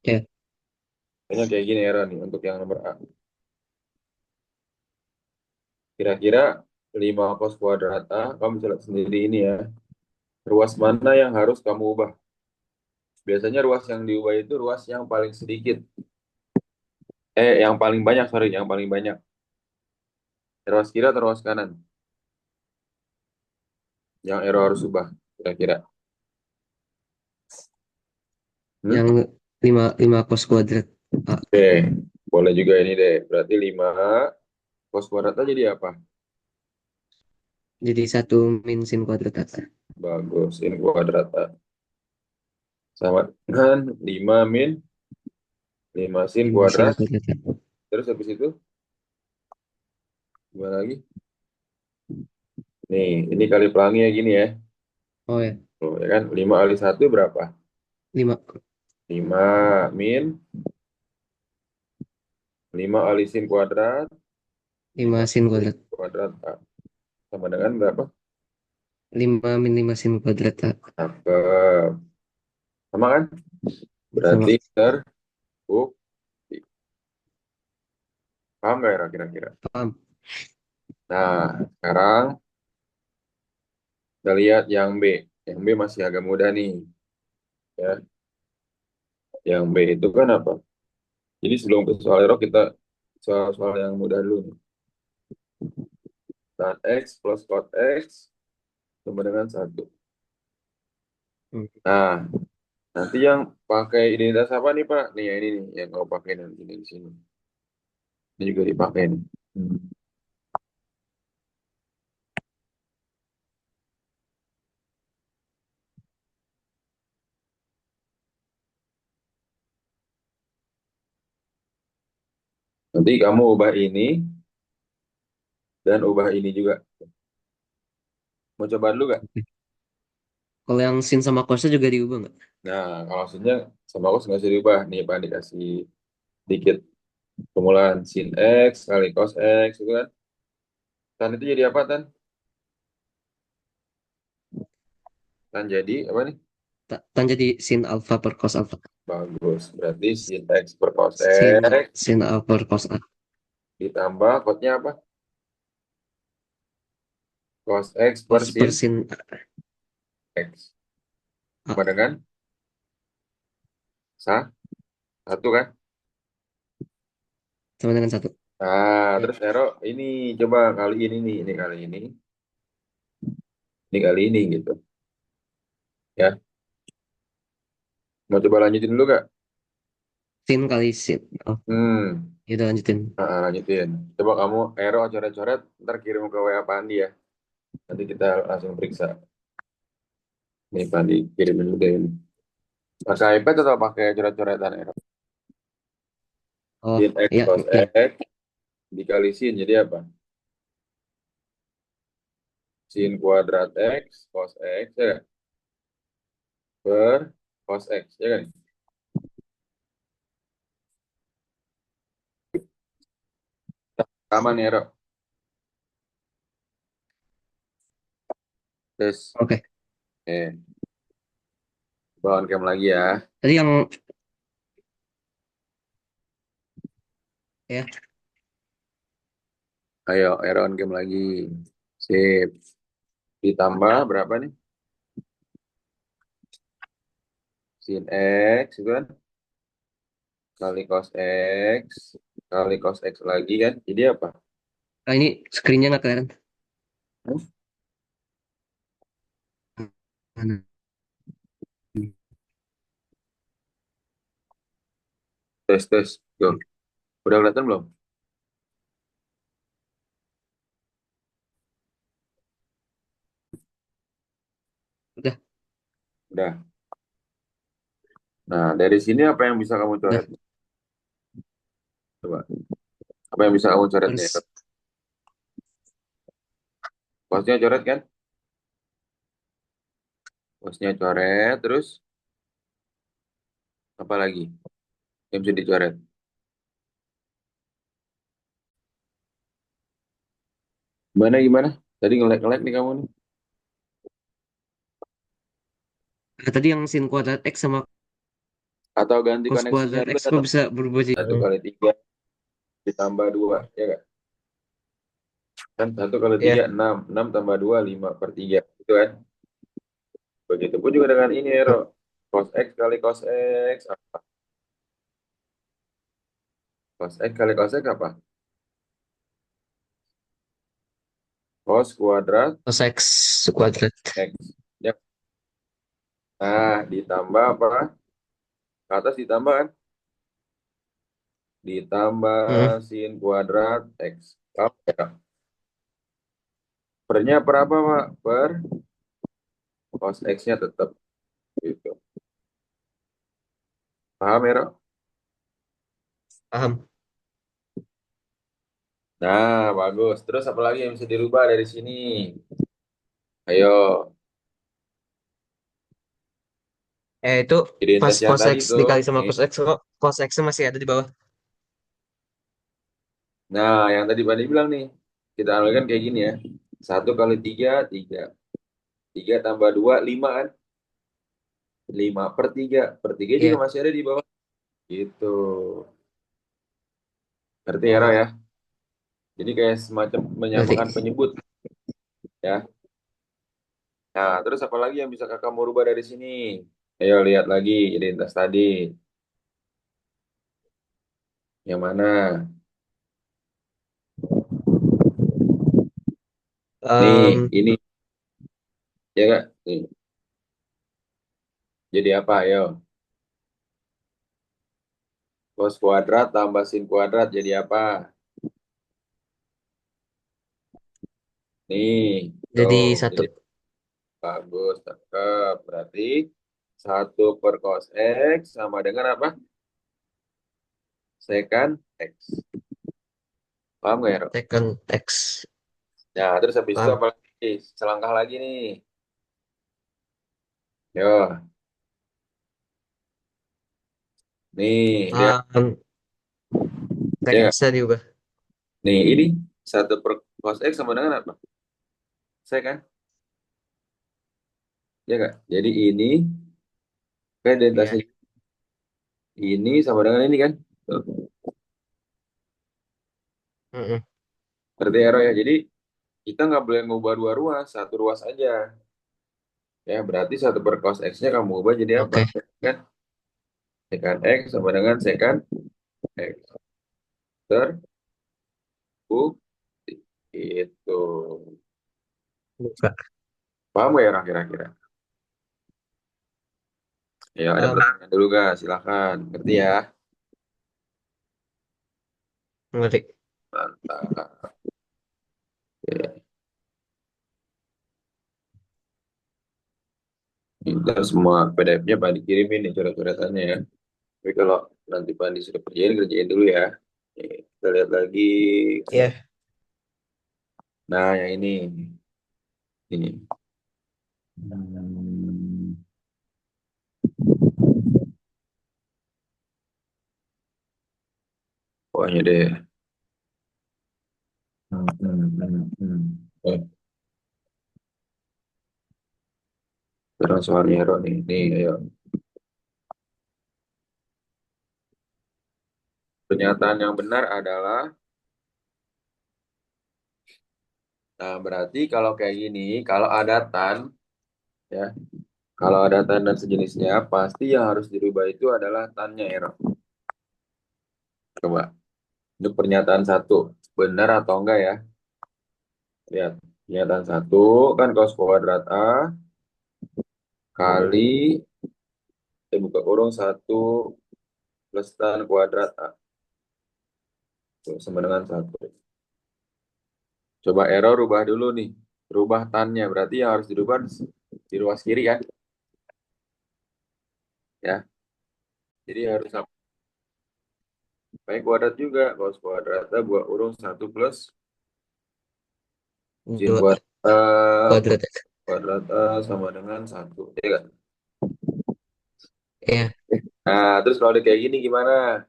Ya, Kayaknya kayak gini Era nih untuk yang nomor A. Kira-kira 5 cos kuadrat A, kamu bisa lihat sendiri ini ya. Ruas mana yang harus kamu ubah? Biasanya ruas yang diubah itu ruas yang paling sedikit. Yang paling banyak, sorry, yang paling banyak. Ruas kiri atau ruas kanan? Yang Ero harus ubah, kira-kira. Hmm? yang lima cos kuadrat A. Oke, boleh juga ini deh. Berarti 5 cos kuadrat aja jadi apa? Jadi satu min sin kuadrat A. Bagus, ini kuadrat A. Sama dengan 5 min 5 sin Lima sin kuadrat. kuadrat A. Terus habis itu, gimana lagi? Nih, ini kali pelangi ya gini ya. Oh ya, Tuh, ya kan? 5 kali satu berapa? lima 5 min 5 kali sin kuadrat. lima 5 sin kuadrat. kuadrat A. Sama dengan berapa? Lima min lima sin kuadrat A. Cakep. Sama kan? Sama. Berarti terbukti. Paham nggak ya kira-kira? Paham. Nah, sekarang kita lihat yang B. Yang B masih agak mudah nih. Ya. Yang B itu kan apa? Jadi sebelum ke soal error kita soal-soal yang mudah dulu nih. Tan X plus cot X sama dengan 1. Hmm. Nah, nanti yang pakai identitas apa nih Pak? Nih ya ini nih yang kau pakai nanti di sini. Ini juga dipakai nih. Hmm. Nanti kamu ubah ini dan ubah ini juga. Mau coba dulu gak? Oke. Kalau yang sin sama cosnya juga diubah nggak? Nah, kalau maksudnya sama aku nggak usah diubah. Nih Pak dikasih dikit permulaan sin X kali cos X itu kan. Tan itu jadi apa Tan? Tan jadi apa nih? Tan jadi sin alfa per cos alfa. Bagus. Berarti sin X per cos X Sin alfa per cos A. ditambah cosnya apa? Cos X per Cos per sin sin X. A. Sama dengan satu kan? Sama dengan satu. Nah, Ya. terus Ero ini coba kali ini kali ini kali ini gitu. Ya, mau coba lanjutin dulu gak? Sin kali sin. Oh, Hmm, ya udah lanjutin. lanjutin. Coba kamu Ero coret-coret, ntar kirim ke WA Pandi ya. Nanti kita langsung periksa. Nih Pandi kirimin dulu deh ini. Pakai iPad atau pakai coret-coretan Ero? Oh, Sin X ya, cos ya. X dikali sin jadi apa? Sin kuadrat X cos X ya kan? Per cos X ya kan? Aman ya Ero. Terus, Oke. bawa cam lagi ya. Tadi yang ya, Ayo, Ero on game lagi. Sip. Ditambah berapa nih? Sin X itu kan kali cos X kali cos X lagi kan. Jadi apa? ini screennya nggak kelihatan. Hmm? Mana? Tes tes. Tuh. Udah kelihatan belum? Udah, Udah. Nah, dari sini apa yang bisa kamu udah. coret? Coba. Apa yang bisa kamu coret nih? Harus Cosnya coret kan? Cosnya coret. Terus apa lagi yang bisa dicoret? Gimana gimana? Tadi ngelek-ngelek nih kamu nih. tadi yang sin kuadrat X sama Atau ganti Cos koneksinya kuadrat dulu X kok tetap bisa berubah jadi 1 kali 3 ditambah 2 ya kan? Kan 1 kali 3 ya 6, 6 tambah 2 5/3 gitu kan? Begitupun juga dengan ini ya, Ro. Cos X kali cos X apa? Cos X kali cos X apa? Cos kuadrat cos X kuadrat. X. Ya. Nah, ditambah apa? Ke atas ditambah kan? Ditambah Hmm, sin kuadrat X. Paham ya? Pernya per apa, Pak? Per cos X-nya tetap gitu. Paham ya, Ro? paham. Nah, bagus. Terus apa lagi yang bisa dirubah dari sini? Ayo, Itu pas identitas yang cos tadi X tuh. dikali sama Nih. cos X kok cos X masih ada di bawah. Nah, yang tadi Pak bilang nih, kita analogikan kayak gini ya. 1 kali 3 3. 3 tambah 2 5 kan? 5/3. Per 3 juga Iya. masih ada di bawah. Gitu. Ngerti ya, Ro Oh, ya? Jadi kayak semacam ngerti. menyamakan penyebut ya. Nah, terus apa lagi yang bisa kakak mau rubah dari sini? Ayo lihat lagi identitas tadi. Yang mana? Nih, Em, ini ya kak. Nih, jadi apa? Ayo. Cos kuadrat tambah sin kuadrat jadi apa? Nih, jadi tuh. satu Jadi bagus, cakep. Berarti 1/cos X sama dengan apa? Secant X. Paham nggak ya, Ro? second X. Nah, terus habis itu Paham. apa lagi? Selangkah lagi nih. Yo, nih, lihat. Gak Ya, nggak? bisa diubah. Nih, ini 1/cos X sama dengan apa? Secant. Ya nggak? Jadi ini, kan Iya. identitasnya ini sama dengan ini kan? Tuh. Mm-mm. Berarti ya, Ro ya. Jadi, kita nggak boleh ngubah dua ruas, satu ruas aja. Ya, berarti 1/cos X-nya kamu ubah jadi apa? Oke. Kan? Secant X sama dengan secant X. Terbukti. Itu. Buka. Paham nggak ya, Ro, kira-kira? Ya, ada Paham. pertanyaan dulu, Kak. Silakan. Ngerti ya? Ngerti. Mantap. Oke. Ntar semua PDF-nya Pak dikirimin nih coret-coretannya ya. Tapi kalau nanti Pandi sudah kerjain, kerjain dulu ya. Nih, kita lihat lagi. Iya. Nah, yang ini. Ini. Hmm, pokoknya deh. Eh, sekarang soalnya Hero nih. Nih, ayo. Pernyataan yang benar adalah, nah berarti kalau kayak gini, kalau ada tan, ya, kalau ada tan dan sejenisnya, pasti yang harus dirubah itu adalah tannya, Hero. Coba, itu pernyataan satu. Benar atau enggak ya? Lihat, pernyataan satu kan cos kuadrat A kali, buka kurung satu plus tan kuadrat A. Tuh, sama dengan satu. Coba error rubah dulu nih. Rubah tannya, berarti yang harus dirubah di ruas kiri kan? Ya, jadi harus sampai kuadrat juga. Cos kuadrat A buat urung satu plus sin Dua kuadrat A kuadrat X. kuadrat A sama dengan satu. Ya kan? Iya. Nah, terus kalau udah kayak gini gimana?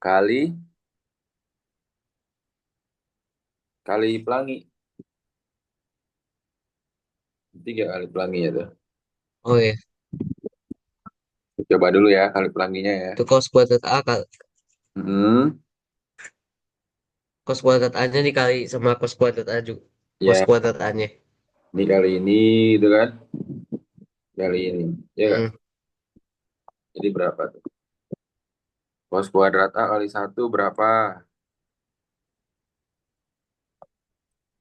Kali, kali pelangi. 3 kali pelangi ya tuh. Oh iya. Coba dulu ya kali pelanginya ya. Itu cos kuadrat A, Hmm, cos kuadrat A-nya dikali sama cos kuadrat A juga. Cos ya, kuadrat A-nya. ini kali ini itu kan, kali ini. Ya kan? Mm, Jadi berapa tuh? Cos kuadrat A kali satu berapa?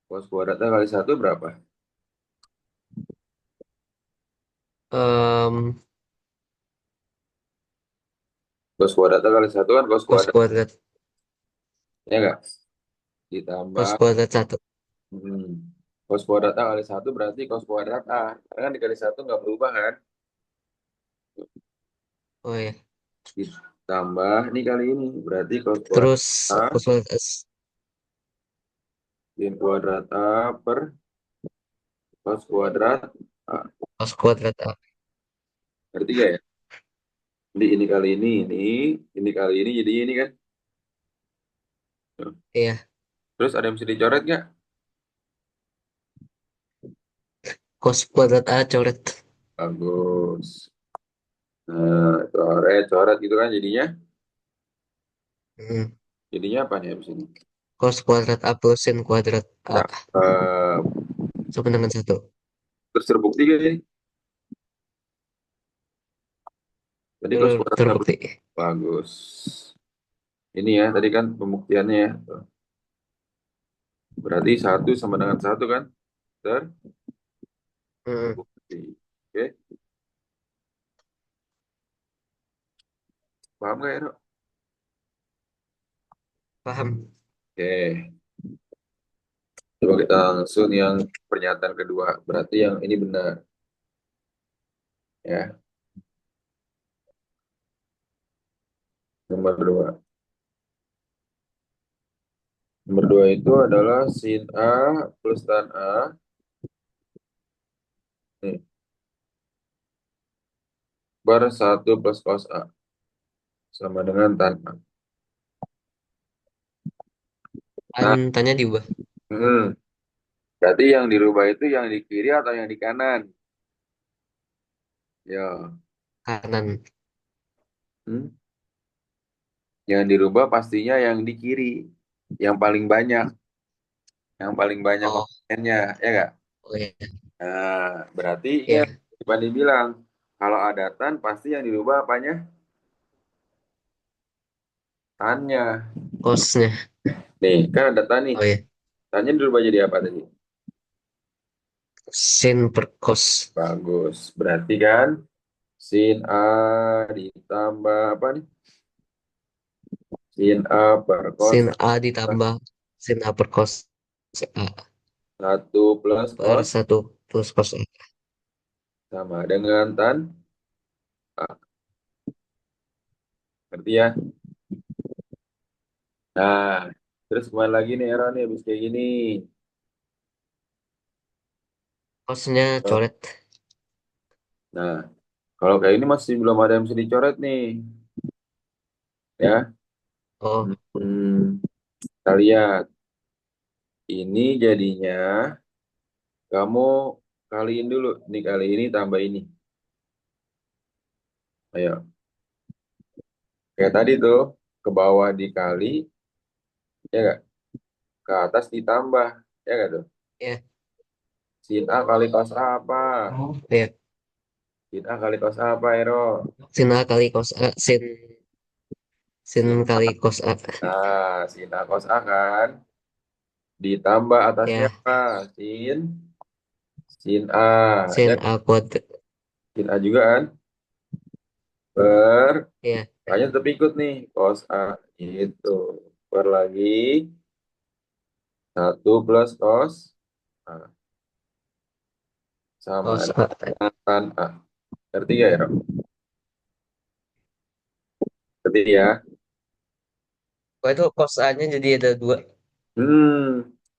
Cos kuadrat A kali satu berapa? em, Cos kuadrat A kali satu kan cos cos kuadrat. kuadrat Ya nggak? cos Ditambah, kuadrat satu. hmm, cos kuadrat A kali satu berarti cos kuadrat A. Karena kan dikali satu nggak berubah kan? Oh ya. Ditambah ini kali ini berarti cos kuadrat Terus A cos kuadrat sin kuadrat A per cos kuadrat A. cos kuadrat A. Ngerti gak ya? Jadi ini kali ini kali ini jadi ini kan. Iya, Terus ada yang bisa dicoret nggak? cos kuadrat A coret. Bagus. Nah, coret, coret gitu kan jadinya. Mm, Jadinya apa nih abis ini? cos kuadrat A plus sin kuadrat A Cakep. sama dengan satu. Terus terbukti gak ini? Tadi cos kuadrat A plus. Terbukti. Bagus. Ini ya, tadi kan pembuktiannya ya. Berarti satu sama dengan satu kan? Mm, Terbukti. Oke, paham gak ya, Dok? paham. Oke, coba kita langsung yang pernyataan kedua. Berarti yang ini benar. Ya, nomor dua. Nomor dua itu adalah sin A plus tan A. Nih, bar 1 plus cos A. Sama dengan tan A. Nah, Tanya diubah hmm, berarti yang dirubah itu yang di kiri atau yang di kanan? Ya, kanan. hmm, yang dirubah pastinya yang di kiri. Yang paling banyak. Yang paling banyak Oh, komponennya, ya nggak? oh ya. Nah, berarti ingat, Ya, dibanding bilang, kalau ada tan, pasti yang dirubah apanya? Tannya. cosnya. Nih, kan ada tan nih. Oh ya. Tannya dirubah jadi apa tadi? Sin per cos. Bagus. Berarti kan, sin A ditambah apa nih? Sin A per cos Sin A ditambah sin A per cos A satu plus per cos satu plus cos A. sama dengan tan A. Ngerti ya? Nah, terus kemana lagi nih Aaron nih, habis kayak gini. Cosnya coret. Nah, kalau kayak ini masih belum ada yang bisa dicoret nih. Ya, Oh, kita lihat. Ini jadinya kamu kaliin dulu. Nih kali ini tambah ini. Ayo. Kayak tadi tuh, ke bawah dikali, ya nggak? Ke atas ditambah, ya nggak tuh? ya. Sin A kali cos A apa? Ya. Sin A kali cos A apa, Ero? Sin A kali cos A. Sin Sin A. kali cos A. Nah, sin A cos A kan? Ditambah atasnya Ya. apa? Sin A. Sin Ya, A kuadrat. sin A juga kan? Per, Ya. makanya tetap ikut nih, cos A. Itu. Per lagi, satu plus cos A. Sama Cos A. dengan tan A. Ngerti gak ya, Ro? Ngerti ya? Oh, itu cos A-nya jadi ada dua.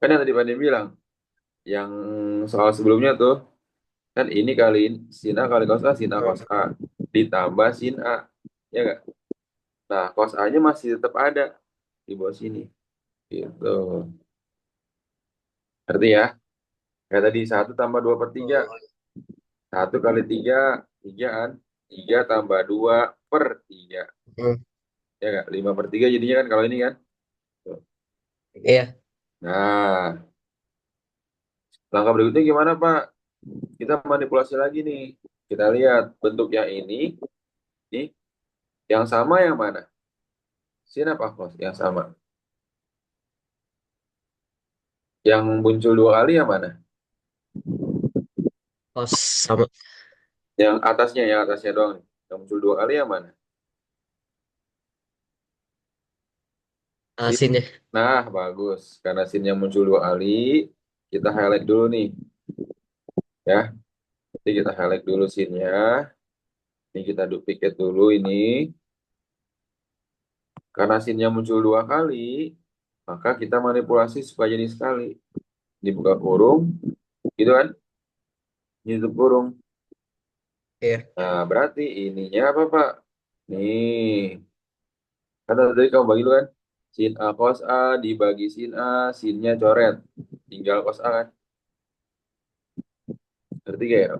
Kan yang tadi Pandem bilang, yang soal sebelumnya tuh, kan ini kali ini, sin A kali cos A, sin A cos Hmm. A. Ditambah sin A. Ya nggak? Nah, cos A-nya masih tetap ada di bawah sini. Gitu. Ngerti ya? Kayak tadi, satu tambah 2 per 3. Oh, Satu kali 3, 3 kan? 3 tambah 2/3. Hmm. Ya nggak? 5/3 jadinya kan kalau ini kan. Tuh. Iya. Nah, langkah berikutnya gimana, Pak? Kita manipulasi lagi nih. Kita lihat bentuk yang ini, nih, yang sama yang mana? Sin apa cos? Yang sama. Yang muncul dua kali yang mana? Kos sama Yang atasnya doang nih. Yang muncul dua kali yang mana? Sin. asinnya. Nah, bagus. Karena sinnya muncul dua kali, kita highlight dulu nih, ya. Jadi kita highlight dulu sinnya. Ini kita duplicate dulu ini. Karena sinnya muncul dua kali, maka kita manipulasi supaya jadi sekali. Dibuka kurung, gitu kan? Ini tutup kurung. Iya. Nah, berarti ininya apa, Pak? Nih, kan tadi kamu bagi dulu kan? Sin A cos A dibagi sin A, sinnya coret. Tinggal cos A kan? Ngerti gak ya?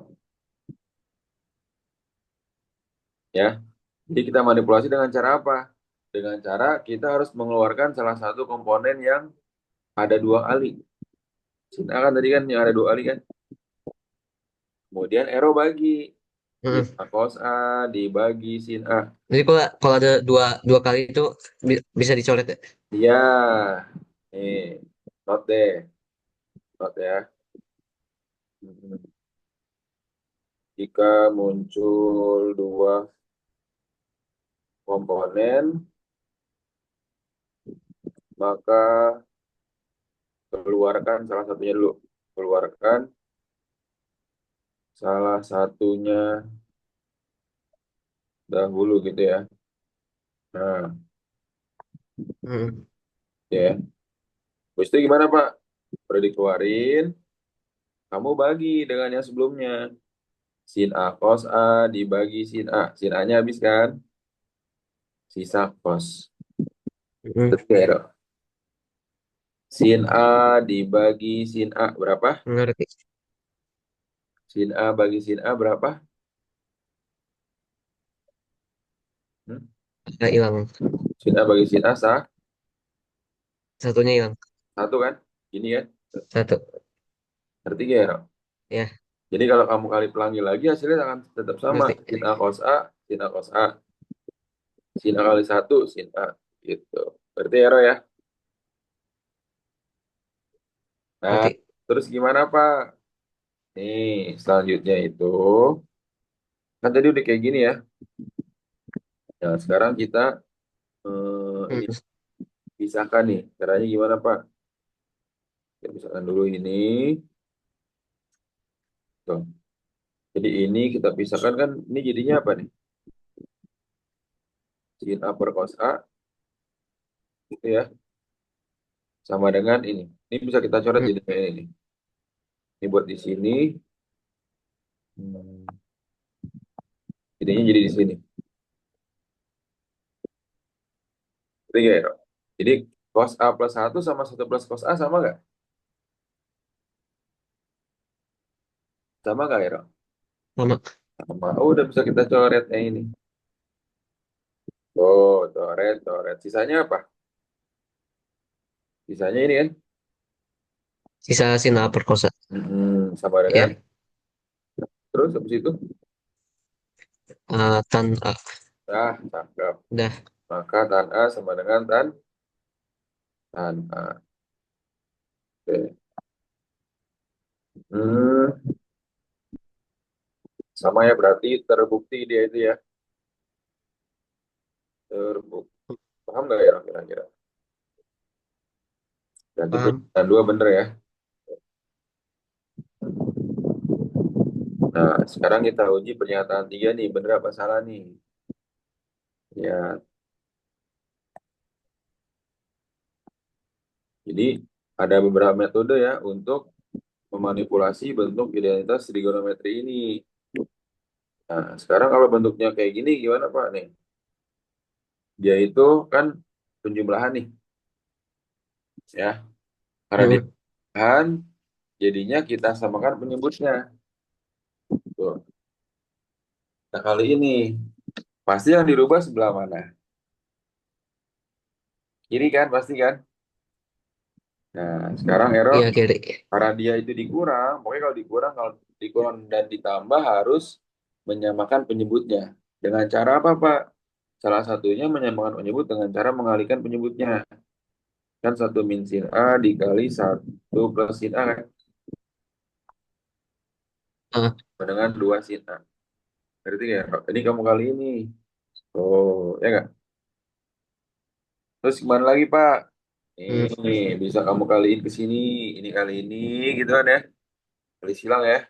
Ya, jadi kita manipulasi dengan cara apa? Dengan cara kita harus mengeluarkan salah satu komponen yang ada dua kali. Sin A kan tadi kan yang ada dua kali kan? Kemudian arrow bagi. Sin Hmm. A cos A dibagi sin A. Jadi kalau kalau ada dua dua kali itu bisa dicoret ya. Iya, nih, not deh, not ya. Hmm. Jika muncul dua komponen, maka keluarkan salah satunya dulu. Keluarkan salah satunya dahulu gitu ya. Nah, Hmm. ya. Terus itu gimana, Pak? Udah dikeluarin, kamu bagi dengan yang sebelumnya. Sin A cos A dibagi sin A. Sin A-nya habis kan? Sisa cos. Hmm. Terus ya, Dok. Sin A dibagi sin A berapa? Ngerti. Sin A bagi sin A berapa? Hmm? Nggak hilang. Sin A bagi sin A sah? Satunya hilang. Satu kan? Gini kan? Satu. Ngerti gak ya, Dok? Ya, Jadi kalau kamu kali pelangi lagi hasilnya akan tetap sama. ngerti. Sin A cos A, sin A cos A. Sin A kali satu, sin A. Gitu. Berarti ya, Ro, ya? Nah, Ngerti. terus gimana, Pak? Nih, selanjutnya itu, kan tadi udah kayak gini ya. Nah, sekarang kita ini Hmm. pisahkan nih. Caranya gimana, Pak? Kita pisahkan dulu ini. Tuh. Jadi ini kita pisahkan kan, ini jadinya apa nih? Sin A per cos A, gitu ya. Sama dengan ini. Ini bisa kita coret Hmm. jadi kayak ini. Ini buat di sini. Hmm, jadinya jadi di sini. Jadi kayak, jadi cos A plus satu sama satu plus cos A sama nggak? Sama nggak ya, Ro? Sama. Sama. Oh, udah bisa kita coret yang ini. Oh, coret, coret. Sisanya apa? Sisanya ini kan? Sisa sina perkosa. Sama dengan. Ya. Terus habis itu, Tan A. ah, cakep. Udah. Maka tan A sama dengan tan A. Oke. Hmm, sama ya berarti terbukti dia itu ya. Terbukti. Paham nggak ya kira-kira? Berarti Paham. dan dua bener ya. Nah, sekarang kita uji pernyataan tiga nih, bener apa salah nih? Ya, jadi ada beberapa metode ya untuk memanipulasi bentuk identitas trigonometri ini. Nah, sekarang kalau bentuknya kayak gini gimana Pak nih? Dia itu kan penjumlahan nih, ya. Karena dia Hmm. penjumlahan, jadinya kita samakan penyebutnya. Tuh. Nah, kali ini pasti yang dirubah sebelah mana? Kiri kan, pasti kan? Nah, sekarang error Iya kiri. karena dia itu dikurang. Pokoknya kalau dikurang dan ditambah harus menyamakan penyebutnya. Dengan cara apa, Pak? Salah satunya menyamakan penyebut dengan cara mengalihkan penyebutnya. Kan satu min sin A dikali satu plus sin A kan? Ah, Dengan dua sin A. Berarti ya, ini kamu kali ini. Oh, ya nggak? Terus gimana lagi, Pak? hmm, Ini bisa kamu kaliin ke sini, ini kali ini, gitu kan ya? Kali silang ya.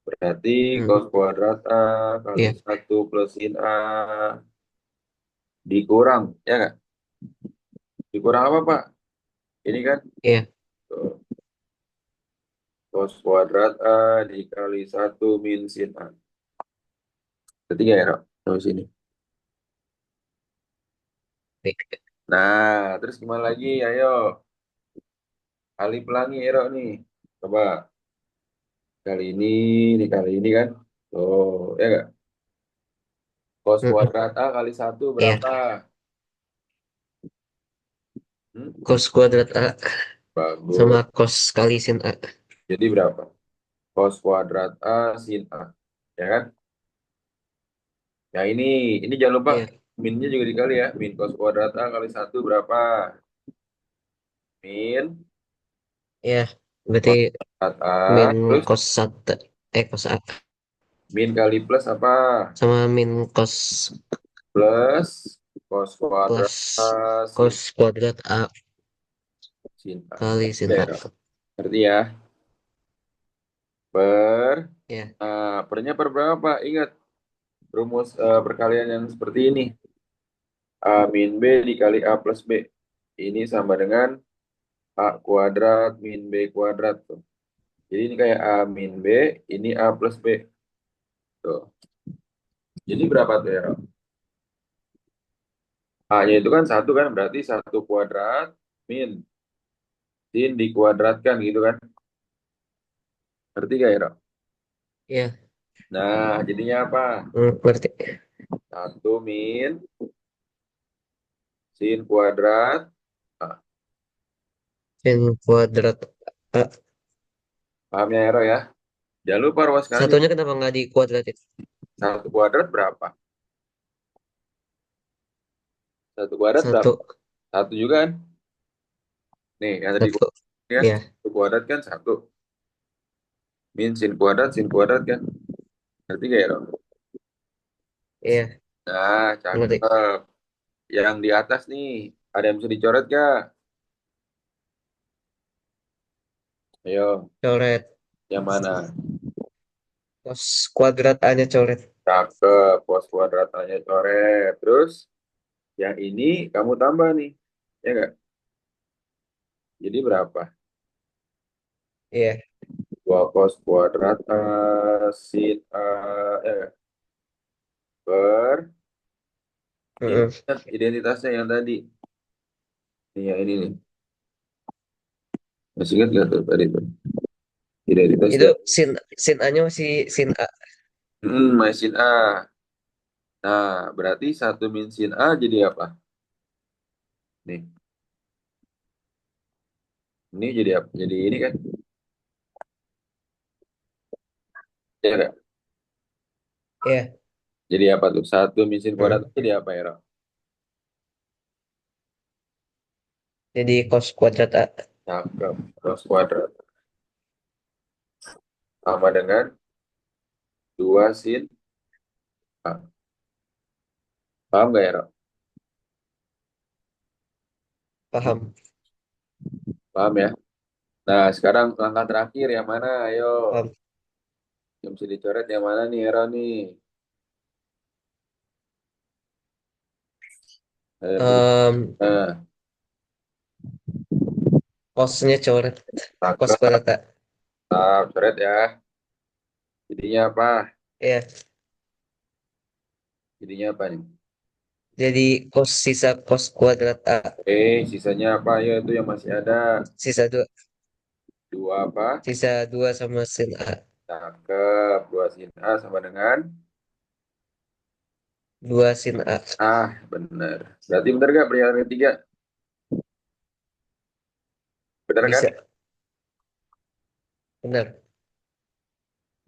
Berarti hmm, cos kuadrat A kali iya, satu plus sin A dikurang, ya nggak? Dikurang apa, Pak? Ini kan iya, tuh, cos kuadrat A dikali satu min sin A. Ketiga ya, Rok? Terus sini. baik. Nah, terus gimana lagi? Ayo, kali pelangi ya, Rok, nih. Coba, kali ini kan. Oh, ya nggak? Cos Hmm, kuadrat A kali satu iya, berapa? Hmm? cos kuadrat A sama Bagus. cos kali sin A. Jadi berapa? Cos kuadrat A sin A. Ya kan? Nah ini jangan lupa Iya, minnya juga dikali ya. Min cos kuadrat A kali satu berapa? Min iya. Berarti cos kuadrat A min terus cos satu, cos A min kali plus apa? sama min cos Plus cos kuadrat plus A sin cos kuadrat A A. kali sin A. Oke, ngerti ya? Per Iya, pernya per berapa? Ingat rumus perkalian yang seperti ini. A min B dikali A plus B. Ini sama dengan A kuadrat min B kuadrat tuh. Jadi ini kayak A min B, ini A plus B. Tuh. Jadi berapa tuh ya? A-nya itu kan satu kan, berarti satu kuadrat min sin dikuadratkan gitu kan. Ngerti gak ya, Rok? iya. Nah, jadinya apa? Ngerti. Satu min sin kuadrat. Ah, Sin kuadrat A. paham ya, Rok ya? Jangan lupa ruas kali. Satunya kenapa nggak dikuadratin? Satu kuadrat berapa? Satu kuadrat berapa? Satu, Satu juga kan? Nih, yang tadi satu. ya, Iya, satu kuadrat kan satu. Min sin kuadrat kan? Ngerti gak ya, Rok? iya. Nah, Ngerti. cakep. Yang di atas nih, ada yang bisa dicoret gak? Ayo, Coret. yang mana? Cos kuadrat A-nya coret. Cakep, pos kuadratnya coret. Terus, yang ini kamu tambah nih. Ya enggak? Jadi berapa? Iya. 2 cos kuadrat A sin A ya enggak? Per ini Mm-mm. kan identitasnya yang tadi. Ini yang ini nih. Masih ingat nggak tuh tadi tuh? Itu Identitasnya. sin A-nya masih sin A. Min sin A. Nah, berarti satu min sin A jadi apa? Nih, ini jadi apa? Jadi ini kan? Ya enggak? Iya. Jadi apa tuh? Satu min sin kuadrat Mm. jadi apa ya, Ro? Jadi cos kuadrat A. Cakep. Cos kuadrat. Sama dengan 2 sin A. Paham nggak ya, Ro? Paham? Paham ya? Nah, sekarang langkah terakhir yang mana? Ayo, Paham. yang bisa dicoret yang mana nih, Hero nih? Bisa Em, Nah, cosnya coret. Cos tangkap, kuadrat A. coret ya. Jadinya apa? Iya. Jadinya apa nih? Jadi cos sisa cos kuadrat A. Sisanya apa? Ayo, itu yang masih ada. Sisa dua. Dua apa? Sisa dua sama sin A. Cakep. 2 sin A sama dengan? 2 sin A. Ah, bener. Berarti bener gak pernyataan ketiga? Bener kan? Bisa. Benar.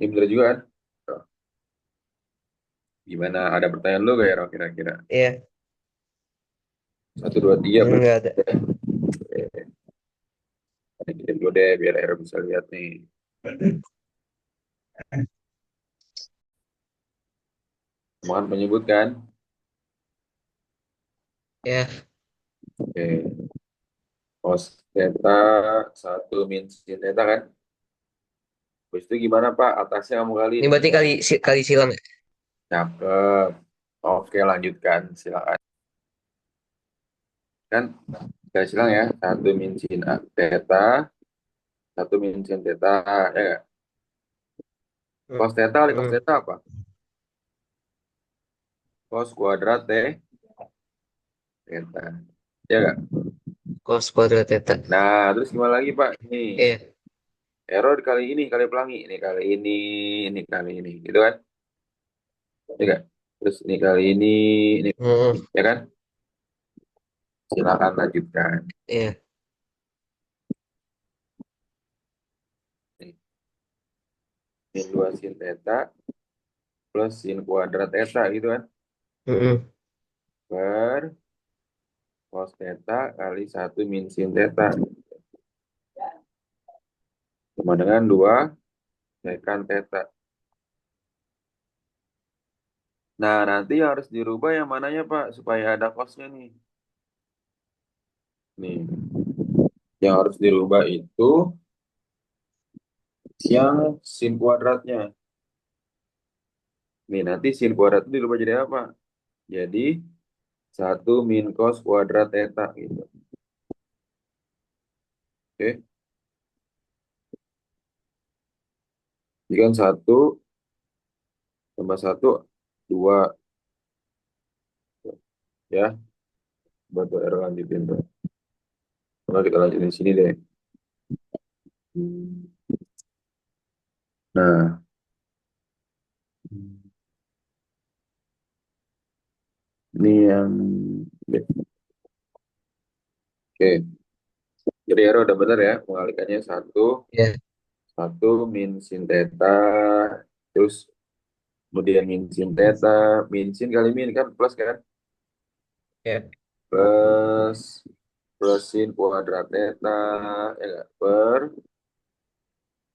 Ini bener juga kan? Tuh. Gimana? Ada pertanyaan lu gak ya, Ro, kira-kira? Iya. Satu, dua, tiga berarti. Enggak ada. Kita dulu deh, biar Ero bisa lihat nih. Mohon menyebutkan. Ya. Oke. Cos theta 1 min sin theta kan? Terus itu gimana Pak? Atasnya kamu kali Ini nih. berarti kali silang ya? Cakep. Oke, lanjutkan. Silakan. Kan, saya silang ya. Satu min sin theta. Satu min sin theta. Ya nggak? Hmm. Cos theta kali cos Hmm. theta apa? Cos kuadrat theta. Ya nggak? Cos kuadrat theta. Nah, terus gimana lagi Pak? Nih, Iya. error kali ini, kali pelangi. Ini kali ini. Gitu kan? Ya nggak? Terus ini, Hmm. ya kan? Silakan lanjutkan. Iya. Nih, sin 2 sin theta plus sin kuadrat theta gitu kan? Hmm. Per cos theta kali satu min sin theta. Sama dengan 2 secant theta. Nah, nanti harus dirubah yang mananya Pak? Supaya ada cosnya nih. Nih, yang harus dirubah itu yang sin kuadratnya. Nih, nanti sin kuadrat itu dirubah jadi apa? Jadi satu min cos kuadrat theta gitu. Oke, jadi kan 1 tambah satu 2 ya. Bantu R lanjutin tuh. Coba kita lanjutin sini deh. Nah, ini yang oke. Jadi R udah benar ya, pengalikannya satu Iya. satu min sin theta, terus kemudian min sin theta, min sin kali min kan plus kan, Iya. plus plus sin kuadrat theta, ya nggak? Per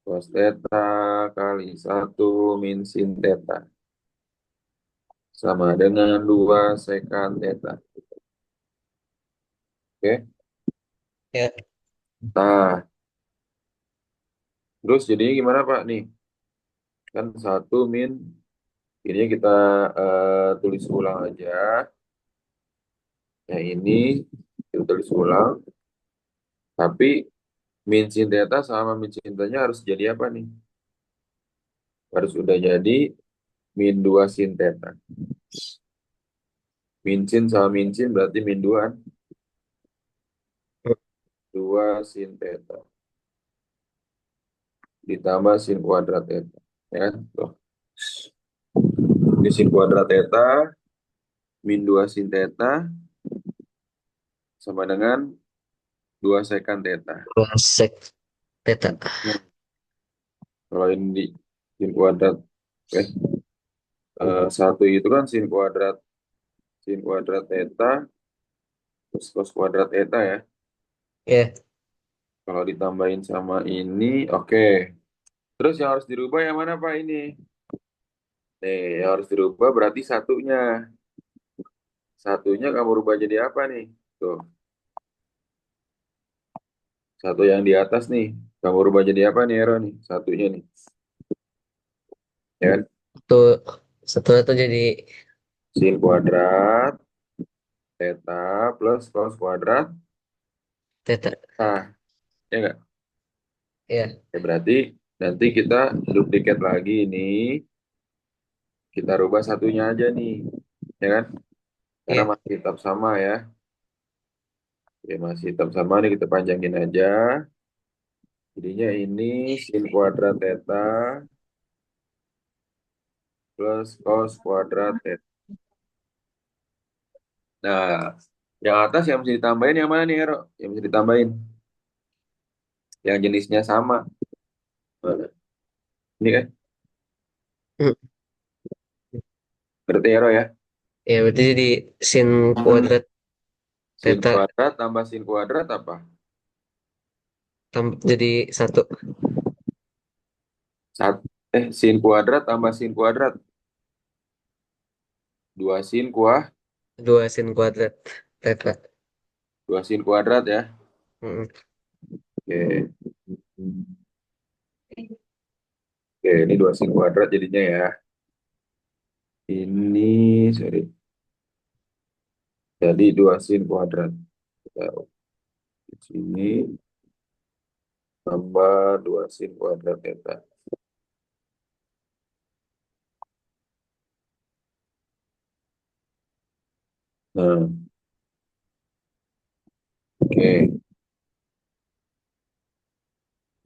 cos theta kali satu min sin theta sama dengan 2 secant theta. Oke. Iya. Nah, terus jadinya gimana Pak nih? Kan satu min, ini kita tulis ulang aja. Yang ini kita tulis ulang, tapi min sin theta sama min sin theta harus jadi apa nih? Harus udah jadi min 2 sin theta. Min sin sama min sin berarti min 2 kan? 2 sin theta ditambah sin kuadrat theta. Ya kan? Tuh. Ini sin kuadrat theta min 2 sin theta sama dengan 2 secant theta. Sek theta. Nah, kalau ini di sin kuadrat, eh, satu itu kan sin kuadrat theta terus cos kuadrat theta ya. Iya. Kalau ditambahin sama ini, oke. Terus yang harus dirubah yang mana Pak ini? Nih, yang harus dirubah berarti satunya. Satunya kamu rubah jadi apa nih? Tuh, satu yang di atas nih. Kamu rubah jadi apa nih, Ero nih? Satunya nih. Ya kan? Tuh. Setelah itu jadi Sin kuadrat, theta plus cos kuadrat. theta. Ah, ya enggak? Iya. Ya, berarti nanti kita duplicate lagi ini. Kita rubah satunya aja nih. Ya kan? Karena Iya. masih tetap sama ya. Ya, masih tetap sama nih, kita panjangin aja. Jadinya ini sin kuadrat theta plus cos kuadrat theta. Nah, yang atas yang mesti ditambahin yang mana nih, Ero? Yang mesti ditambahin. Yang jenisnya sama. Mana? Ini kan? Hmm. Berarti Ero ya. Ya, berarti jadi sin kuadrat Sin theta kuadrat tambah sin kuadrat apa? jadi satu. Sat, sin kuadrat tambah sin kuadrat. Dua sin kuah, Dua sin kuadrat theta. dua sin kuadrat ya. Hmm. Oke. Oke, ini dua sin kuadrat jadinya ya. Ini, sorry. Jadi dua sin kuadrat. Taruh di sini tambah dua sin kuadrat theta. Nah, oke.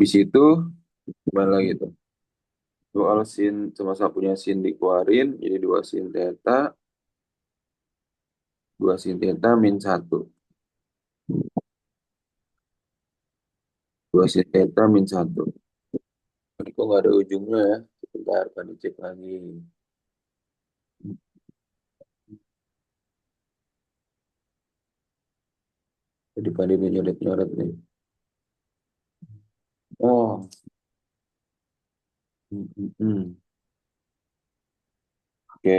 Di situ gimana lagi tuh? Soal sin sama-sama punya sin dikeluarin, jadi dua sin theta, dua sin theta min satu. Dua sin theta min satu. Ini kok nggak ada ujungnya ya? Sebentar, kan dicek lagi. Jadi pada ini nyoret-nyoret nih. Oh, oke.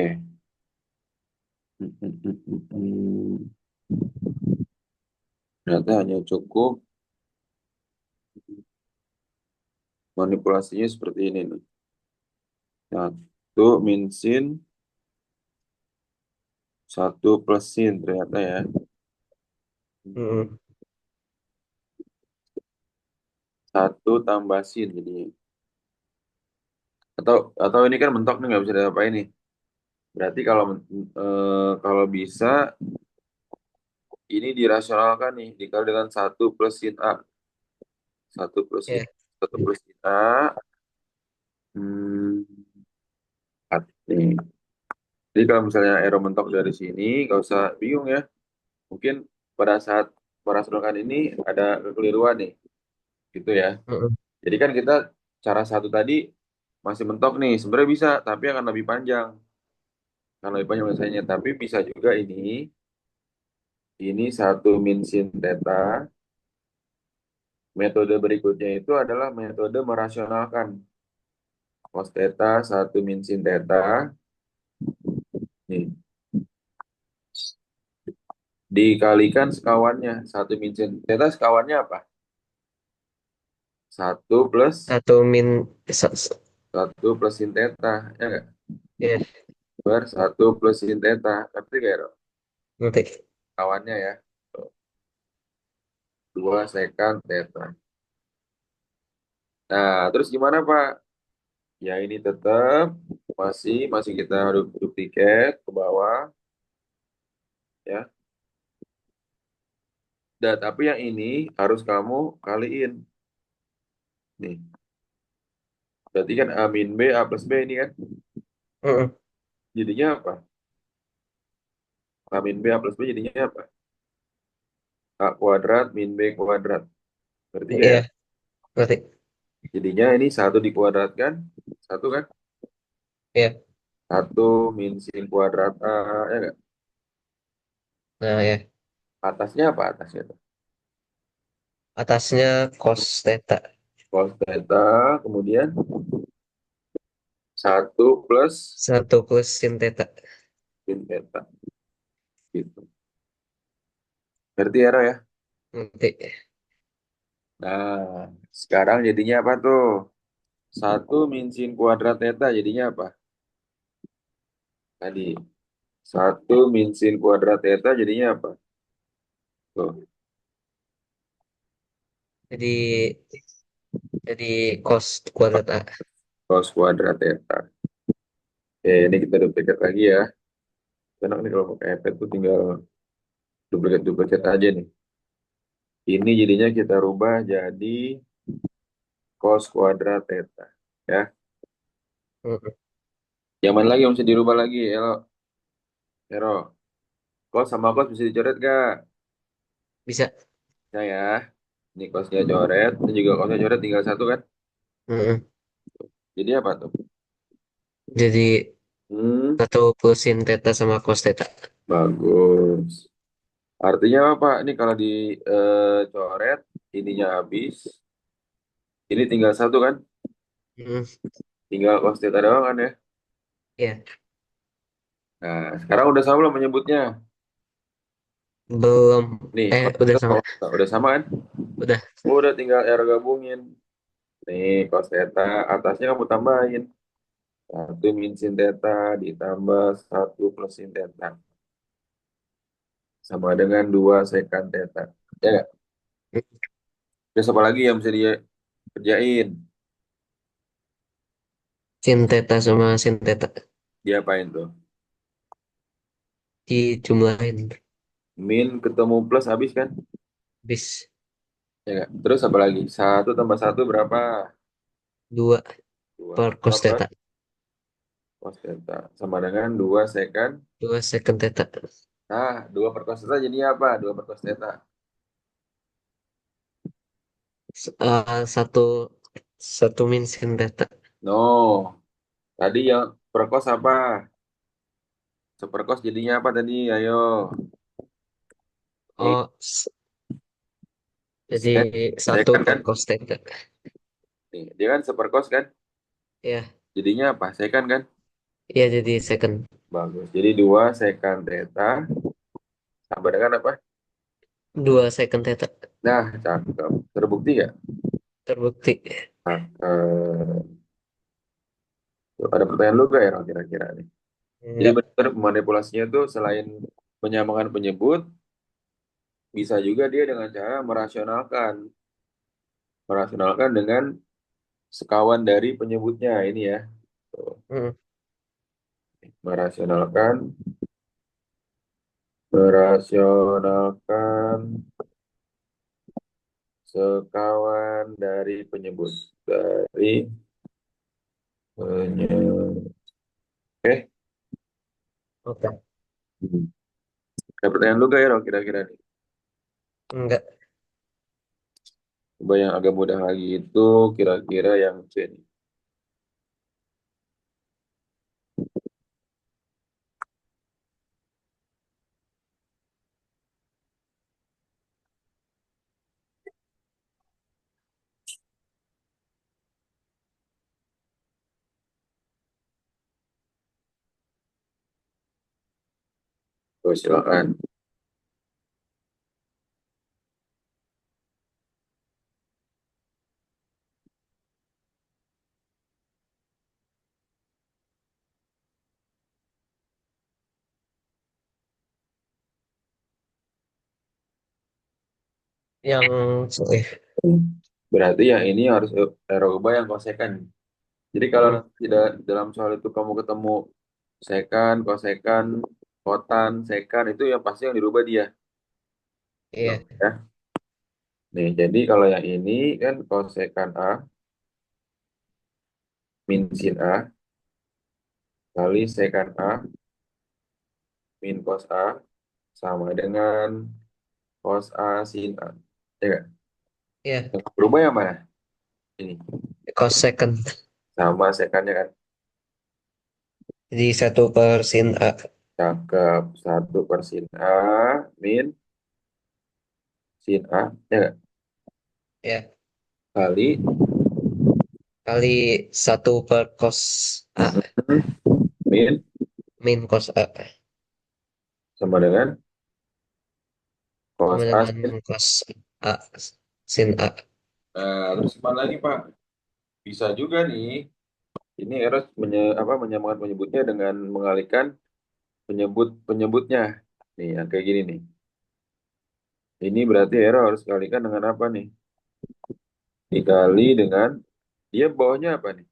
Ternyata hanya cukup manipulasinya seperti ini nih. Satu min sin, satu plus sin ternyata ya. Hmm. Satu tambah sin jadinya. Atau ini kan mentok nih nggak bisa diapain nih. Berarti kalau bisa ini dirasionalkan nih dikali dengan satu plus sin A. Satu plus sin, Ya. satu plus sin A. Hmm, 4 nih. Jadi kalau misalnya arrow mentok dari sini, nggak usah bingung ya. Mungkin pada saat merasionalkan ini ada kekeliruan nih, gitu ya. Hmm. Jadi kan kita cara satu tadi masih mentok nih, sebenarnya bisa, tapi akan lebih panjang. Akan lebih panjang biasanya. Tapi bisa juga ini satu min sin theta. Metode berikutnya itu adalah metode merasionalkan. Cos theta satu min sin theta. Nih, dikalikan sekawannya. Satu min sin theta sekawannya apa? Satu plus Satu min satu plus sin theta. Ya nggak? ya, Per satu plus sin theta. Ngerti nggak, Ro? nanti. Kawannya ya. Dua sekant theta. Nah, terus gimana, Pak? Ya ini tetap masih kita duplikat ke bawah ya. Dan tapi yang ini harus kamu kaliin. Nih, berarti kan A min B, A plus B ini kan. Hmm. Jadinya apa? A min B, A plus B jadinya apa? A kuadrat min B kuadrat. Berarti nggak ya? Iya, nanti. Jadinya ini satu dikuadratkan. Satu kan? Iya. Satu min sin kuadrat A. Ya nggak? Nah, ya. Atasnya apa atasnya tuh? Atasnya cos theta. Cos theta. Kemudian satu plus Satu plus sin theta. sin theta. Gitu. Berarti ya, Ro, ya? Nanti. Nah, sekarang jadinya apa tuh? Satu min sin kuadrat theta jadinya apa? Tadi. Satu min sin kuadrat theta jadinya apa? Tuh, Jadi jadi cos kuadrat A. cos kuadrat theta. Oke, ini kita duplikat lagi ya. Karena ini kalau pakai iPad tuh tinggal duplikat-duplikat aja nih. Ini jadinya kita rubah jadi cos kuadrat theta. Ya. Hmm. Yang mana lagi yang bisa dirubah lagi? Elo, Ero. Kos sama kos bisa dicoret gak? Bisa. Bisa ya. Ini kosnya coret, ini juga kosnya coret tinggal satu kan? Mm-mm. Jadi apa tuh? Jadi Hmm, satu plus sin theta sama cos theta. bagus. Artinya apa? Ini kalau dicoret, ininya habis. Ini tinggal satu kan? Mm. Tinggal cos theta doang kan ya? Ya, Nah, sekarang udah sama belum menyebutnya? belum. Nih, cos Udah theta sama. cos theta. Udah sama kan? Udah. Udah tinggal R gabungin. Nih, cos theta atasnya kamu tambahin. Satu min sin theta ditambah satu plus sin theta. Sama dengan dua secant theta. Ya nggak? Terus apa lagi yang bisa dia kerjain? Sin theta sama sin theta. Diapain tuh? Dijumlahin. Min ketemu plus habis kan? Bis. Ya nggak? Terus apa lagi? Satu tambah satu berapa? Dua Dua. per Dua cos per theta. cos theta. Sama dengan dua secant. Dua secant theta. Nah, dua per cos theta jadinya apa? Dua per cos theta. Satu satu min sin theta. No. Tadi yang per cos apa? Seperkos jadinya apa tadi? Ayo. Nih, Oh, jadi satu secant per kan? cos theta. Nih, dia kan seperkos kan? Ya, Jadinya apa? Secant kan? ya jadi second. Bagus. Jadi dua secant theta sama dengan apa? Dua second theta. Nah, cakep. Terbukti nggak? Terbukti. Tuh, ada pertanyaan lu gak ya Ron, kira-kira nih? Jadi Enggak. benar manipulasinya tuh selain menyamakan penyebut, bisa juga dia dengan cara merasionalkan. Merasionalkan dengan sekawan dari penyebutnya ini ya. Tuh, Hmm. merasionalkan, merasionalkan sekawan dari penyebut. Dari penyebut. Oke. Oke. Hmm. Ada pertanyaan lu gak ya Ron, kira-kira nih? Enggak. Coba yang agak mudah lagi itu kira-kira yang C nih. Tuh, silakan. Yang eh. Berarti yang ini harus rubah yang kosekan. Jadi kalau Hmm. nanti tidak dalam soal itu kamu ketemu sekan, kosekan, kotan, sekan itu yang pasti yang dirubah dia. Iya. Ya. Nih, jadi kalau yang ini kan kosekan A min sin A kali sekan A min cos A sama dengan cos A sin A. Ya nggak? Iya. Yang berubah yang mana? Ini. Cos second. Sama sekannya kan. Jadi satu per sin A. Cakep. Satu per sin A min sin A. Ya nggak? Ya. Kali Kali satu per cos A. min Min cos A. sama dengan Sama cos A dengan sin. cos A. Sin A. Nah, terus kemana lagi Pak? Bisa juga nih. Ini Eros menyamakan penyebutnya dengan mengalihkan penyebutnya. Nih, yang kayak gini nih. Ini berarti Eros harus kalikan dengan apa nih? Dikali dengan dia bawahnya apa nih?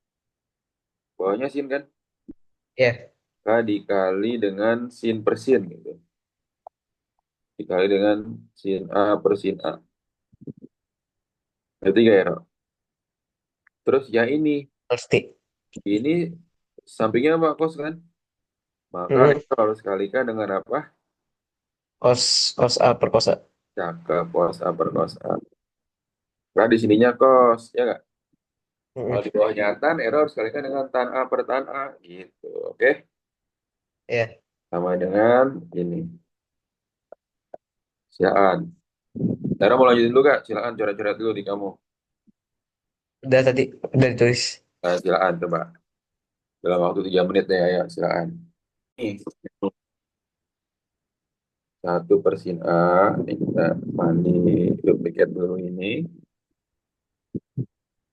Bawahnya sin kan? Ya. K dikali dengan sin per sin gitu. Dikali dengan sin A per sin A. Berarti gak Eros? Terus yang Pasti. ini sampingnya apa kos kan? Maka Hmm. Eros harus kalikan dengan apa? Kos A per kos A. Cakep, cos A per cos A. Nah, di sininya cos, ya nggak? Kalau Mm-mm. di bawahnya tan, error sekalikan dengan tan A per tan A. Gitu, oke? Ya, Sama dengan ini. Silakan. Tara mau lanjutin dulu, Kak? Silakan coret-coret dulu di kamu. udah tadi, udah ditulis. Silakan, coba. Dalam waktu 3 menit deh, ayo, silakan. Nih, satu per sin A. Ini kita mandi duplicate dulu ini.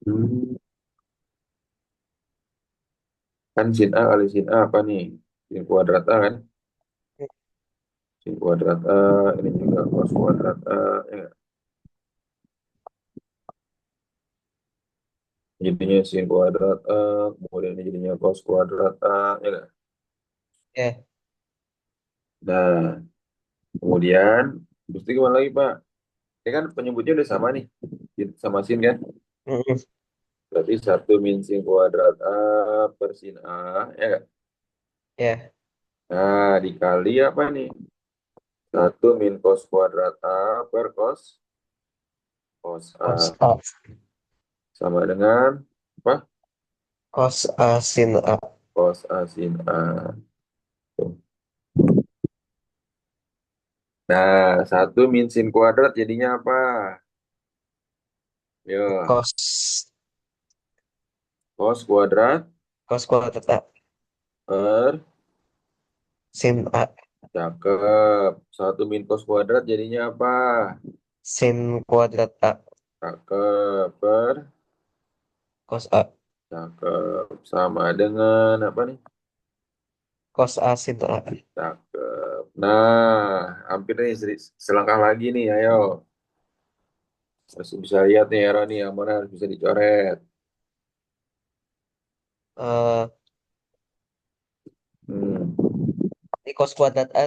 Hmm, kan sin A kali sin A apa nih? Sin kuadrat A kan? Sin kuadrat A, ini juga cos kuadrat A. Ya nggak? Jadinya sin kuadrat A, kemudian ini jadinya cos kuadrat A. Ya nggak? Ya. Nah, kemudian, terus itu gimana lagi, Pak? Ini kan penyebutnya udah sama nih, sama sin kan? Mm-mm. Berarti satu min sin kuadrat A per sin A, ya nggak? Ya, Nah, dikali apa nih? Satu min cos kuadrat A per cos kos A. A. Sama dengan apa? Kos A sin A. Cos A sin A. Tuh. Nah, satu min sin kuadrat jadinya apa? Yo, Kos, cos kuadrat kos kuadrat A. per Sin A. cakep. Satu min cos kuadrat jadinya apa? Sin kuadrat A. Cakep per Kos A. cakep. Sama dengan apa nih? Kos A sin A. Cakep. Nah, hampir nih selangkah lagi nih, ayo. Harus bisa lihat nih arrow nih yang mana harus bisa dicoret. Eh, Hmm. ini kos kuadrat A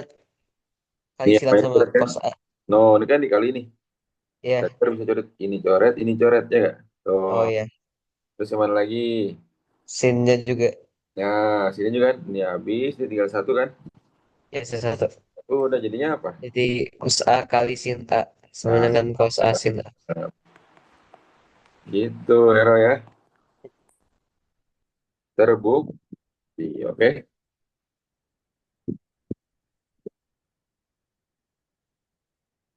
kali Ini yang silang main sama coret kan? kos A. No, ini kan dikali nih. Ya. Kita bisa coret, ini coret ya nggak? Tuh. Oh ya. Terus yang mana lagi? Sinnya juga. Nah, sini juga kan. Ini habis, ini tinggal satu kan? Ya, satu. Udah jadinya apa? Jadi kos A kali sin A sama Nah, dengan kos A sin A. gitu Hero ya. Terbukti, oke?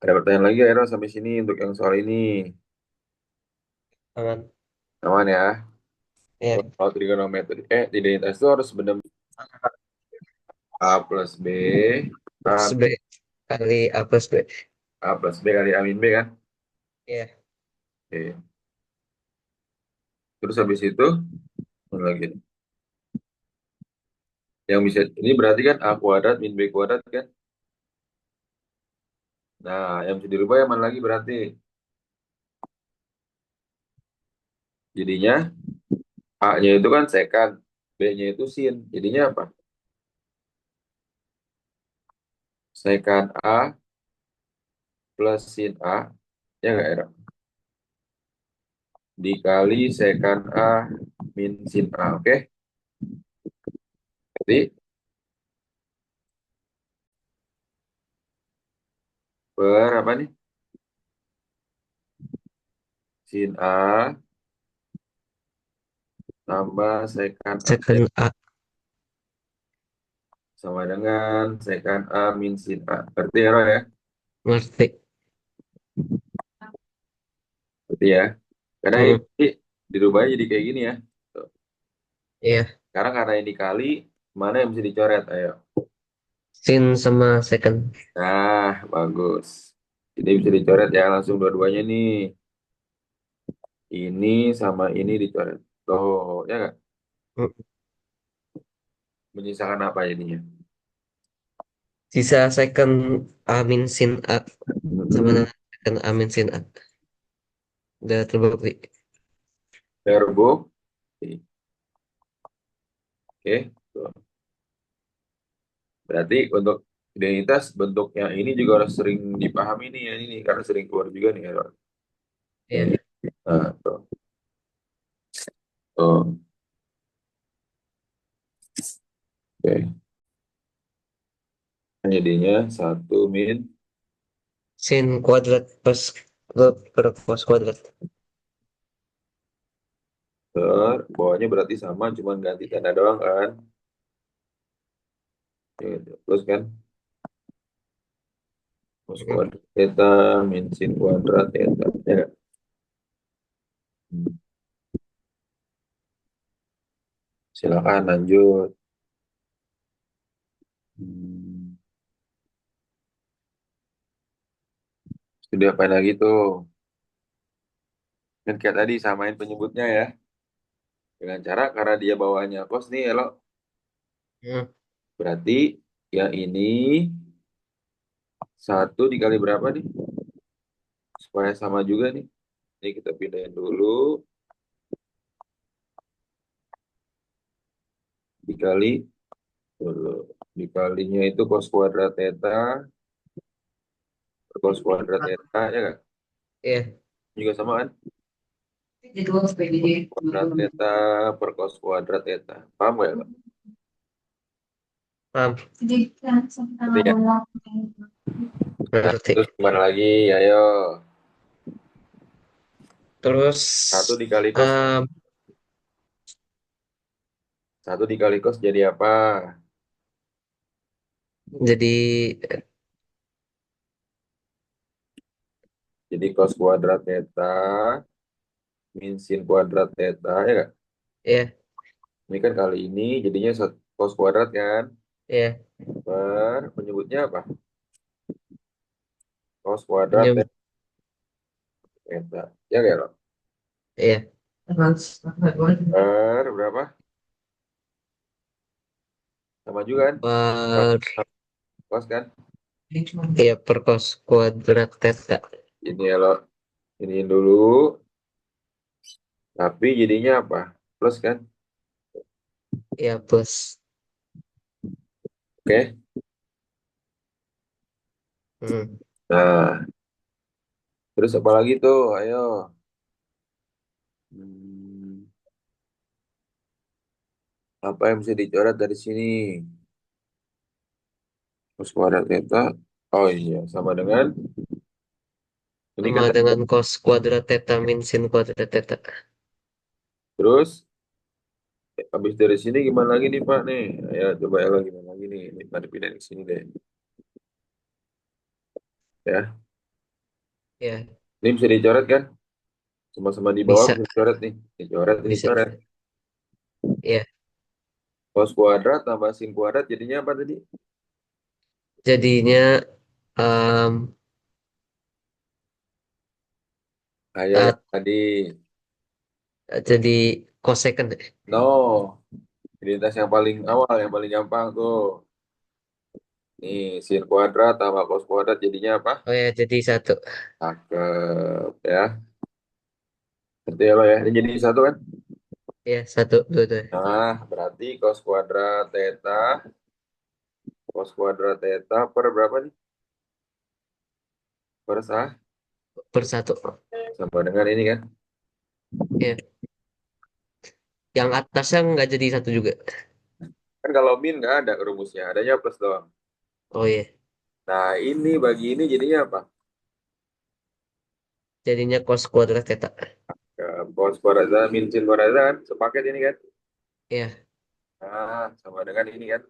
Ada pertanyaan lagi Hero sampai sini untuk yang soal ini. Aman. Aman ya? Ya. Kalau trigonometri, identitas itu harus benar A plus B, Plus A, B kali A plus B. A plus B kali A min B kan? Ya. Oke. Terus habis itu, mana lagi? Yang bisa, ini berarti kan A kuadrat min B kuadrat kan? Nah, yang bisa dirubah yang mana lagi berarti? Jadinya A-nya itu kan sekant, B-nya itu sin. Jadinya apa? Sekant A plus sin A, ya nggak Era? Dikali sekant A min sin A, oke? Jadi per apa nih? Sin A tambah sekant A Second A. sama dengan sekant A min sin A. Berarti Era ya? Ngerti. Berarti ya? Karena Mm. ini dirubahnya jadi kayak gini ya. Tuh. Iya. Sekarang karena ini kali, mana yang bisa dicoret? Ayo. Sin sama second. Nah, bagus. Ini bisa dicoret ya langsung dua-duanya nih. Ini sama ini dicoret. Tuh, ya nggak? Mm. Menyisakan apa jadinya? Sisa second A min sin A sama Mm-mm. dengan second A min sin A. Udah terbukti. Verbo. Oke. Tuh. Berarti untuk identitas bentuk yang ini juga harus sering dipahami nih ya ini karena sering keluar juga nih error. Iya. Nah, tuh. Tuh. Oke. Jadinya satu min sin kuadrat per cos kuadrat. Bawahnya berarti sama, cuman ganti tanda doang kan. Gitu. Plus kan, cos Mm, kuadrat theta min sin kuadrat theta. Ya nggak? Hmm. Silakan lanjut. Hmm. Studi apa lagi tuh? Kan kayak tadi samain penyebutnya ya. Dengan cara karena dia bawahnya cos nih, elok. mm, Berarti yang ini satu dikali berapa nih? Supaya sama juga nih. Ini kita pindahin dulu. Dikali dulu. Dikalinya itu cos kuadrat theta per cos kuadrat theta, ya nggak? Iya, Juga sama kan? Kuadrat theta per cos kuadrat theta. Paham nggak ya, Pak? paham. Berarti ya. Nah, Ngerti. terus gimana lagi? Ayo. Terus Satu dikali cos. em, Satu dikali cos jadi apa? jadi Jadi cos kuadrat theta min sin kuadrat theta, ya nggak? ya, Ini kan kali ini jadinya cos kuadrat kan? ya, Menyebutnya apa? Cos kuadrat penyem, theta. Ya nggak, Rob? ya, Berapa? Sama juga kan? per Cos kan? ya per cos kuadrat theta. Ini ya, lo. Iniin dulu. Tapi jadinya apa? Plus kan? Ya plus. Oke. Hmm. Nah, terus apa lagi tuh? Ayo. Hmm, apa yang bisa dicoret dari sini? Cos kuadrat theta. Oh iya, sama dengan ini Sama kan dengan cos kuadrat theta min sin kuadrat theta. terus habis dari sini gimana lagi nih Pak nih? Ya coba Ella gimana lagi nih? Ini pada pindah ke sini deh. Ya, Ya, ini bisa dicoret kan? Sama-sama di bawah bisa, bisa dicoret nih. Dicoret, bisa. dicoret. Ya, Cos kuadrat tambah sin kuadrat jadinya apa tadi? jadinya em, Ayo eh, yang tadi. jadi cosecant. No, identitas yang paling awal, yang paling gampang tuh. Nih, sin kuadrat tambah cos kuadrat jadinya apa? Oh ya, jadi satu. Cakep ya. Berarti ya lo ya. Ini jadi satu kan? Ya, satu, dua, dua. Nah, berarti cos kuadrat theta per berapa nih? Per sah Per satu. sama dengan ini kan? Ya, yang atasnya nggak jadi satu juga. Kan kalau min nggak ada rumusnya, adanya plus doang. Oh iya, Nah, ini bagi ini jadinya apa? jadinya cos kuadrat theta. Cos kuadrat theta min sin kuadrat theta kan? Sepaket ini kan? Ya, Nah, sama dengan ini kan?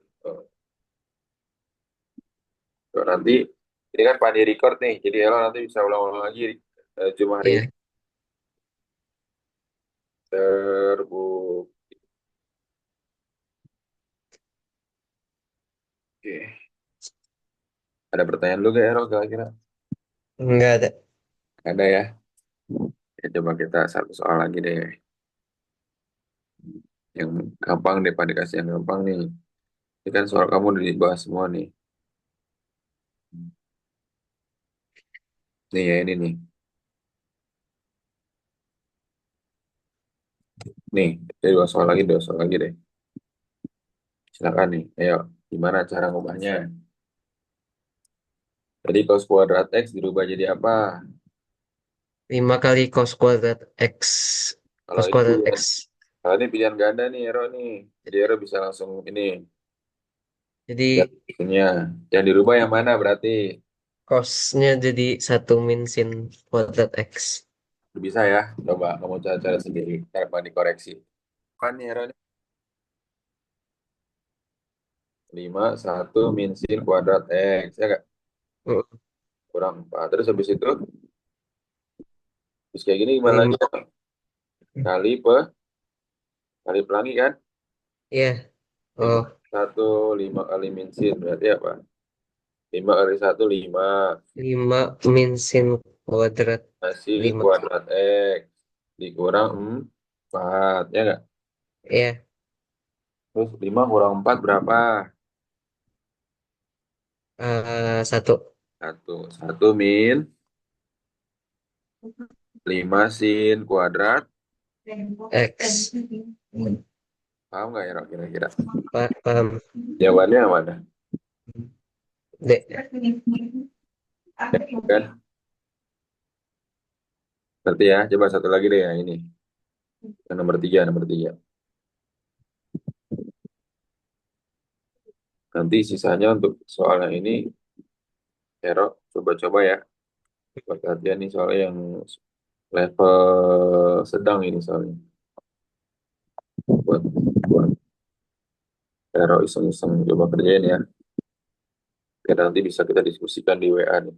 Tuh, nanti ini kan Pani record nih, jadi Ella nanti bisa ulang-ulang lagi Jumat hari ini ya, terbukti. Oke. Ada pertanyaan dulu gak Ella kira-kira? nggak ada. Ada ya? Ya, coba kita satu soal lagi deh. Yang gampang deh, Pak dikasih yang gampang nih. Ini kan soal kamu udah dibahas semua nih. Nih ya ini nih. Nih, jadi dua soal lagi deh. Silakan nih. Ayo, gimana cara ngubahnya? Jadi cos kuadrat X dirubah jadi apa? 5 kali cos kuadrat X. Kalau Cos ini kuadrat pilihan, X. kalau ini pilihan ganda nih, Ero nih. Jadi Ero bisa langsung ini. Jadi Ya, ininya. Yang dirubah yang mana berarti? Cosnya jadi satu min sin kuadrat X. Bisa ya, coba kamu cara-cara sendiri, cara dikoreksi. Kan nih, Hera, nih? 5, 1 min sin kuadrat X, ya nggak? Mm, Kurang 4. Terus habis itu, terus kayak gini gimana lagi? Lima. Kali kali pelangi kan? Ya. 5 Oh, 1, 5 kali min sin, berarti apa? 5 kali 1, 5. lima min sin kuadrat Masih lima. kuadrat X. Dikurang 4, ya nggak? Ya. Terus 5 kurang 4 berapa? Satu. 1 min 5 sin kuadrat. X. Paham nggak ya kira-kira? Paham. Jawabannya yang mana? D. Kan? Nanti ya, coba satu lagi deh yang ini. Yang nomor 3, nomor 3. Nanti sisanya untuk soal yang ini, Hero, coba-coba ya. Buat latihan nih soalnya yang level sedang ini soalnya. Buat Hero iseng-iseng coba kerjain ya. Biar nanti bisa kita diskusikan di WA nih.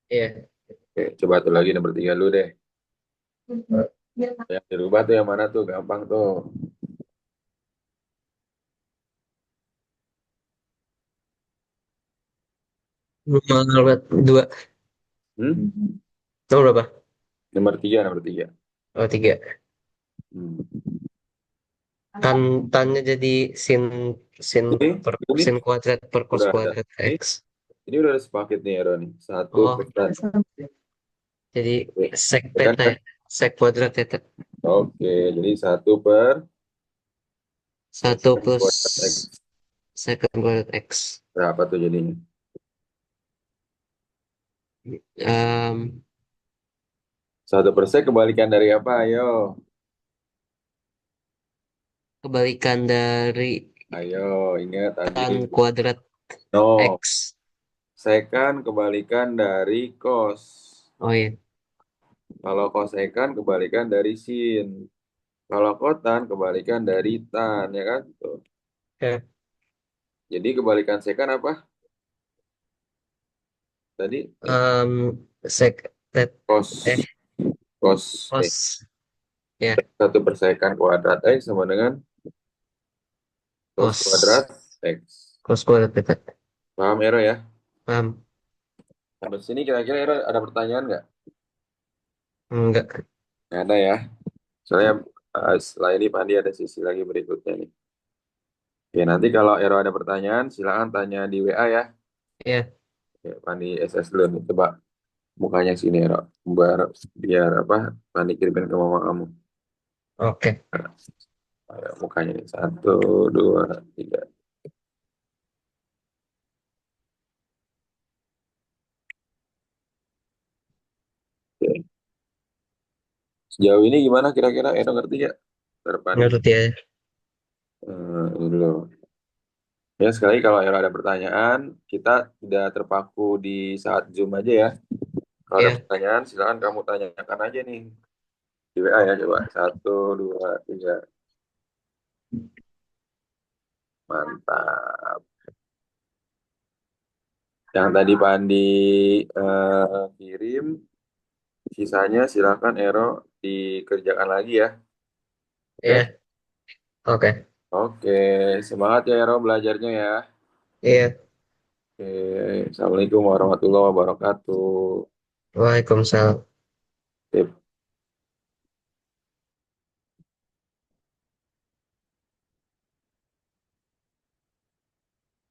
Ya. Oke, coba satu lagi nomor 3 dulu deh. Yang dirubah tuh yang mana tuh? Gampang tuh. Nomor dua. Hmm? Nomor berapa? Nomor 3, nomor 3. Oh, tiga. Hmm. Tannya jadi sin sin per Ini sin kuadrat per cos udah ada. kuadrat Ini, X. ini udah ada sepaket nih, Hero nih. Satu Oh, pesan. jadi Oke, sek ya kan? teta ya. Sek kuadrat teta. Oke, jadi 1 1/second plus kuadrat X. second kuadrat X. Berapa tuh jadinya? Em, 1/sec kebalikan dari apa? Ayo. Kebalikan dari Ayo, ingat tadi. tan kuadrat No, X. sekan kebalikan dari cos. Oh iya. Kalau kosekan kebalikan dari sin. Kalau kotan kebalikan dari tan, ya kan? Tuh. Ya. Jadi kebalikan sekan apa? Tadi Sek tet cos. eh Cos. cos ya 1/secant kuadrat X sama dengan cos cos kuadrat X. cos kuadrat teta. Paham, Ero ya? Paham? Sampai sini kira-kira Ero ada pertanyaan nggak? Enggak. Nggak ada ya. Soalnya setelah ini Pandi ada sisi lagi berikutnya nih. Oke, nanti kalau Ero ada pertanyaan, silakan tanya di WA ya. Ya. Oke, Pandi SS dulu nih. Coba mukanya sini, Ero. Biar apa? Pandi kirimin ke mama kamu. Oke. Ayo, mukanya nih. Satu, dua, tiga. Oke. Sejauh ini gimana kira-kira? Ero ngerti ya? Ntar Pandi. Ngerti ya. Ini dulu. Ya, sekali kalau ada pertanyaan, kita tidak terpaku di saat Zoom aja ya. Kalau ada Ya. pertanyaan, silakan kamu tanyakan aja nih di WA ya, coba. Satu, dua, tiga. Mantap. Yang tadi Pak Andi kirim, sisanya silakan Ero dikerjakan lagi ya. Oke? Ya. Oke. Oke, semangat ya Ero belajarnya ya. Iya. Oke, Assalamualaikum warahmatullahi wabarakatuh. Waalaikumsalam. Sip.